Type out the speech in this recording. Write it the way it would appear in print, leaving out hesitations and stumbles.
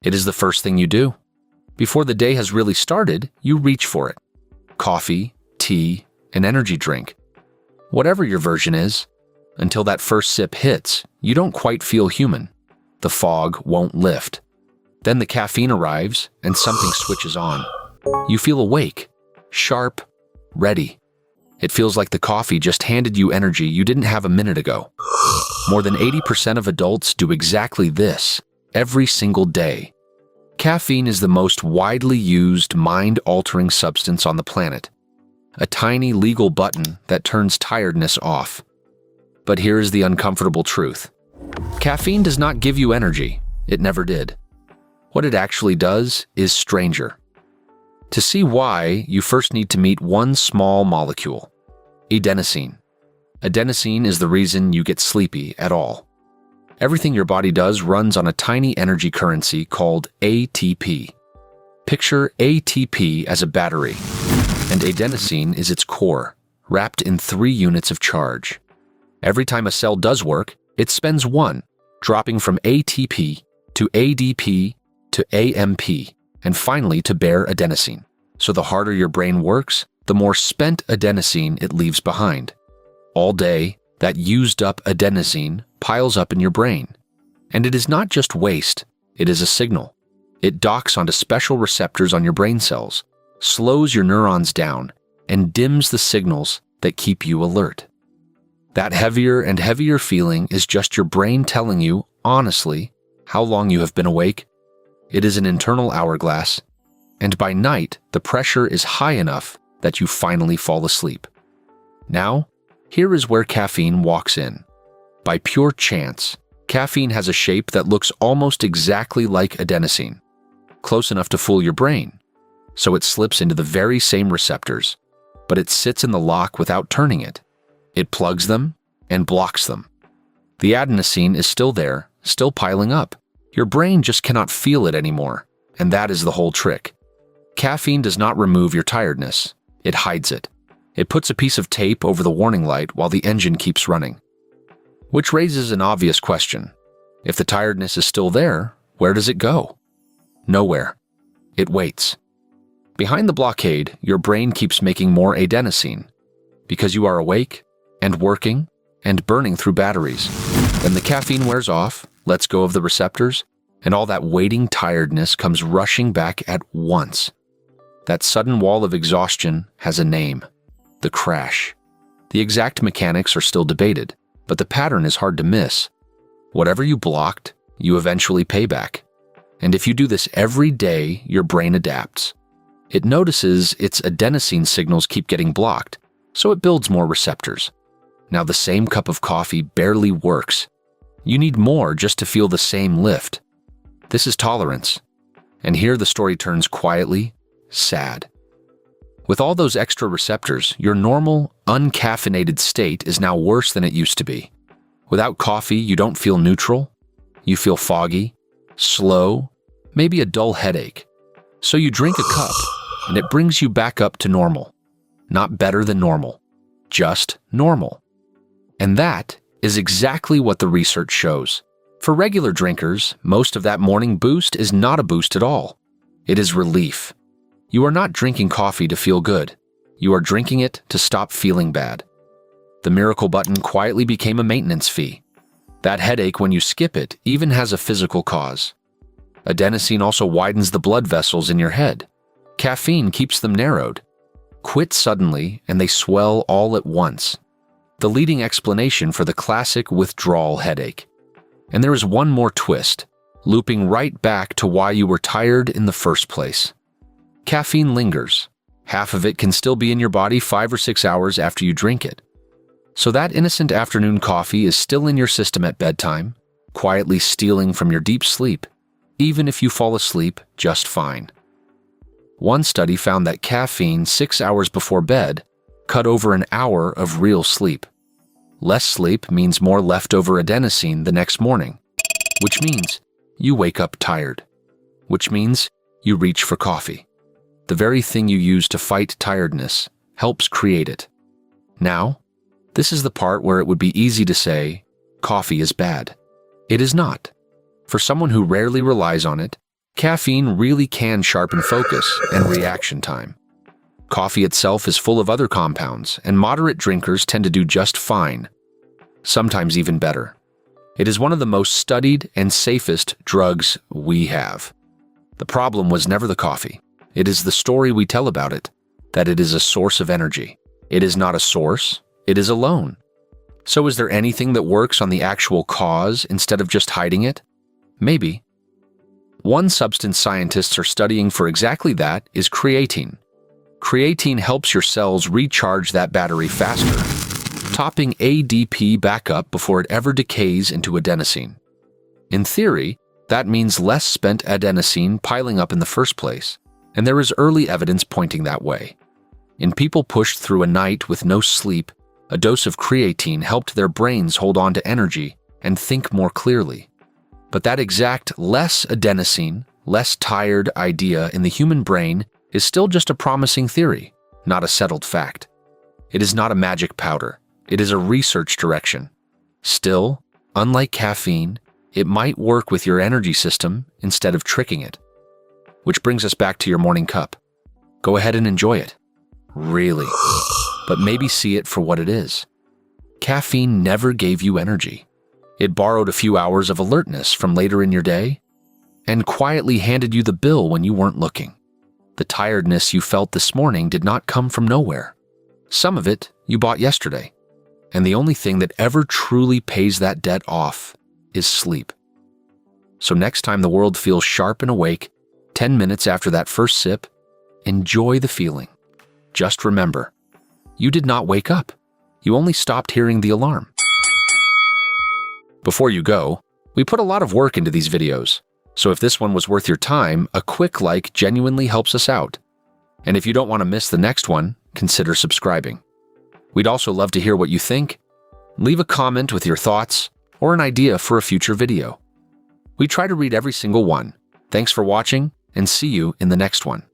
It is the first thing you do. Before the day has really started, you reach for it. Coffee, tea, an energy drink. Whatever your version is, until that first sip hits, you don't quite feel human. The fog won't lift. Then the caffeine arrives and something switches on. You feel awake, sharp, ready. It feels like the coffee just handed you energy you didn't have a minute ago. More than 80% of adults do exactly this every single day. Caffeine is the most widely used mind-altering substance on the planet. A tiny legal button that turns tiredness off. But here is the uncomfortable truth. Caffeine does not give you energy. It never did. What it actually does is stranger. To see why, you first need to meet one small molecule, adenosine. Adenosine is the reason you get sleepy at all. Everything your body does runs on a tiny energy currency called ATP. Picture ATP as a battery, and adenosine is its core, wrapped in 3 units of charge. Every time a cell does work, it spends 1, dropping from ATP to ADP to AMP, and finally to bare adenosine. So the harder your brain works, the more spent adenosine it leaves behind. All day, that used up adenosine piles up in your brain. And it is not just waste, it is a signal. It docks onto special receptors on your brain cells, slows your neurons down, and dims the signals that keep you alert. That heavier and heavier feeling is just your brain telling you, honestly, how long you have been awake. It is an internal hourglass, and by night, the pressure is high enough that you finally fall asleep. Now, here is where caffeine walks in. By pure chance, caffeine has a shape that looks almost exactly like adenosine, close enough to fool your brain. So it slips into the very same receptors, but it sits in the lock without turning it. It plugs them and blocks them. The adenosine is still there, still piling up. Your brain just cannot feel it anymore, and that is the whole trick. Caffeine does not remove your tiredness. It hides it. It puts a piece of tape over the warning light while the engine keeps running. Which raises an obvious question. If the tiredness is still there, where does it go? Nowhere. It waits. Behind the blockade, your brain keeps making more adenosine, because you are awake and working and burning through batteries. Then the caffeine wears off, lets go of the receptors, and all that waiting tiredness comes rushing back at once. That sudden wall of exhaustion has a name: the crash. The exact mechanics are still debated, but the pattern is hard to miss. Whatever you blocked, you eventually pay back. And if you do this every day, your brain adapts. It notices its adenosine signals keep getting blocked, so it builds more receptors. Now the same cup of coffee barely works. You need more just to feel the same lift. This is tolerance. And here the story turns quietly sad. With all those extra receptors, your normal, uncaffeinated state is now worse than it used to be. Without coffee, you don't feel neutral. You feel foggy, slow, maybe a dull headache. So you drink a cup, and it brings you back up to normal. Not better than normal, just normal. And that is exactly what the research shows. For regular drinkers, most of that morning boost is not a boost at all. It is relief. You are not drinking coffee to feel good. You are drinking it to stop feeling bad. The miracle button quietly became a maintenance fee. That headache when you skip it even has a physical cause. Adenosine also widens the blood vessels in your head. Caffeine keeps them narrowed. Quit suddenly and they swell all at once. The leading explanation for the classic withdrawal headache. And there is one more twist, looping right back to why you were tired in the first place. Caffeine lingers. Half of it can still be in your body 5 or 6 hours after you drink it. So that innocent afternoon coffee is still in your system at bedtime, quietly stealing from your deep sleep, even if you fall asleep just fine. One study found that caffeine 6 hours before bed cut over an hour of real sleep. Less sleep means more leftover adenosine the next morning, which means you wake up tired, which means you reach for coffee. The very thing you use to fight tiredness helps create it. Now, this is the part where it would be easy to say, coffee is bad. It is not. For someone who rarely relies on it, Caffeine really can sharpen focus and reaction time. Coffee itself is full of other compounds, and moderate drinkers tend to do just fine, sometimes even better. It is one of the most studied and safest drugs we have. The problem was never the coffee. It is the story we tell about it, that it is a source of energy. It is not a source, it is alone. So is there anything that works on the actual cause instead of just hiding it? Maybe. One substance scientists are studying for exactly that is creatine. Creatine helps your cells recharge that battery faster, topping ADP back up before it ever decays into adenosine. In theory, that means less spent adenosine piling up in the first place, and there is early evidence pointing that way. In people pushed through a night with no sleep, a dose of creatine helped their brains hold on to energy and think more clearly. But that exact less adenosine, less tired idea in the human brain is still just a promising theory, not a settled fact. It is not a magic powder. It is a research direction. Still, unlike caffeine, it might work with your energy system instead of tricking it. Which brings us back to your morning cup. Go ahead and enjoy it. Really. But maybe see it for what it is. Caffeine never gave you energy. It borrowed a few hours of alertness from later in your day and quietly handed you the bill when you weren't looking. The tiredness you felt this morning did not come from nowhere. Some of it you bought yesterday. And the only thing that ever truly pays that debt off is sleep. So next time the world feels sharp and awake, 10 minutes after that first sip, enjoy the feeling. Just remember, you did not wake up. You only stopped hearing the alarm. Before you go, we put a lot of work into these videos. So if this one was worth your time, a quick like genuinely helps us out. And if you don't want to miss the next one, consider subscribing. We'd also love to hear what you think. Leave a comment with your thoughts or an idea for a future video. We try to read every single one. Thanks for watching, and see you in the next one.